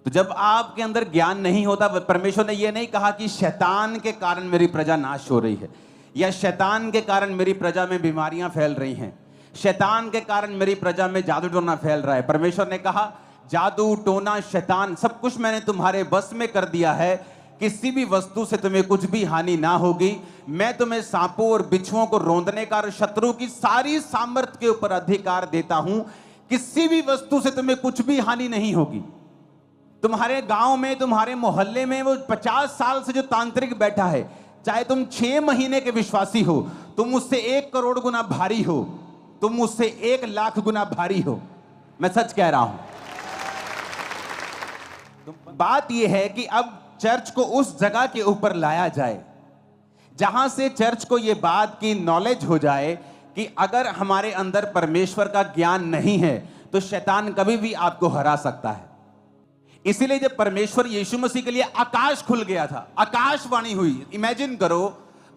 तो जब आपके अंदर ज्ञान नहीं होता, परमेश्वर ने यह नहीं कहा कि शैतान के कारण मेरी प्रजा नाश हो रही है, या शैतान के कारण मेरी प्रजा में बीमारियां फैल रही हैं, शैतान के कारण मेरी प्रजा में जादू टोना फैल रहा है। परमेश्वर ने कहा जादू टोना शैतान सब कुछ मैंने तुम्हारे बस में कर दिया है, किसी भी वस्तु से तुम्हें कुछ भी हानि ना होगी। मैं तुम्हें सांपों और बिच्छुओं को रौंदने का और शत्रु की सारी सामर्थ्य के ऊपर अधिकार देता हूं। किसी भी वस्तु से तुम्हें कुछ भी हानि नहीं होगी। तुम्हारे गांव में, तुम्हारे मोहल्ले में वो 50 साल से जो तांत्रिक बैठा है, चाहे तुम 6 महीने के विश्वासी हो, तुम उससे 1 करोड़ गुना भारी हो, तुम उससे 1 लाख गुना भारी हो, मैं सच कह रहा हूं। तो बात यह है कि अब चर्च को उस जगह के ऊपर लाया जाए जहां से चर्च को यह बात की नॉलेज हो जाए कि अगर हमारे अंदर परमेश्वर का ज्ञान नहीं है तो शैतान कभी भी आपको हरा सकता है। इसीलिए जब परमेश्वर यीशु मसीह के लिए आकाश खुल गया था, आकाशवाणी हुई, इमेजिन करो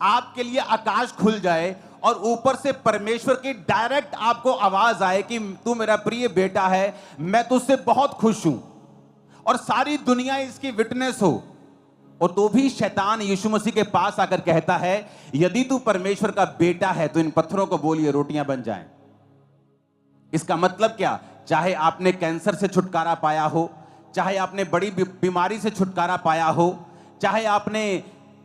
आपके लिए आकाश खुल जाए और ऊपर से परमेश्वर की डायरेक्ट आपको आवाज आए कि तू मेरा प्रिय बेटा है, मैं तुझसे बहुत खुश हूं, और सारी दुनिया इसकी विटनेस हो, और तो भी शैतान यीशु मसीह के पास आकर कहता है यदि तू परमेश्वर का बेटा है तो इन पत्थरों को बोलिए रोटियां बन जाएं। इसका मतलब क्या? चाहे आपने कैंसर से छुटकारा पाया हो, चाहे आपने बड़ी बीमारी से छुटकारा पाया हो, चाहे आपने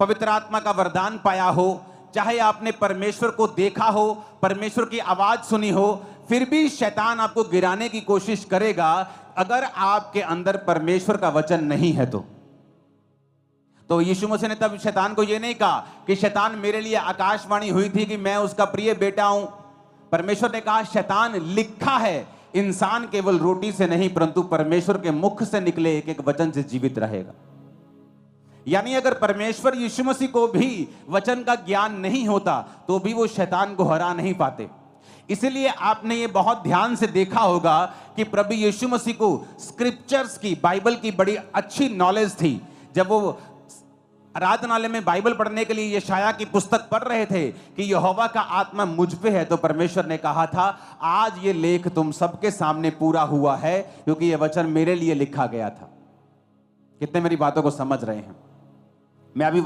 पवित्र आत्मा का वरदान पाया हो, चाहे आपने परमेश्वर को देखा हो, परमेश्वर की आवाज सुनी हो, फिर भी शैतान आपको गिराने की कोशिश करेगा अगर आपके अंदर परमेश्वर का वचन नहीं है। तो यीशु मसीह ने तब शैतान को यह नहीं कहा कि शैतान मेरे लिए आकाशवाणी हुई थी कि मैं उसका प्रिय बेटा हूं। परमेश्वर ने कहा शैतान लिखा है इंसान केवल रोटी से नहीं परंतु परमेश्वर के मुख से निकले एक एक वचन से जीवित रहेगा। यानी अगर परमेश्वर यीशु मसीह को भी वचन का ज्ञान नहीं होता तो भी वो शैतान को हरा नहीं पाते। इसलिए आपने ये बहुत ध्यान से देखा होगा कि प्रभु यीशु मसीह को स्क्रिप्चर्स की, बाइबल की बड़ी अच्छी नॉलेज थी। जब वो आराधनालय में बाइबल पढ़ने के लिए यशाया की पुस्तक पढ़ रहे थे कि यहोवा का आत्मा मुझ पे है, तो परमेश्वर ने कहा था आज ये लेख तुम सबके सामने पूरा हुआ है क्योंकि ये वचन मेरे लिए लिखा गया था। कितने मेरी बातों को समझ रहे हैं? मैं अभी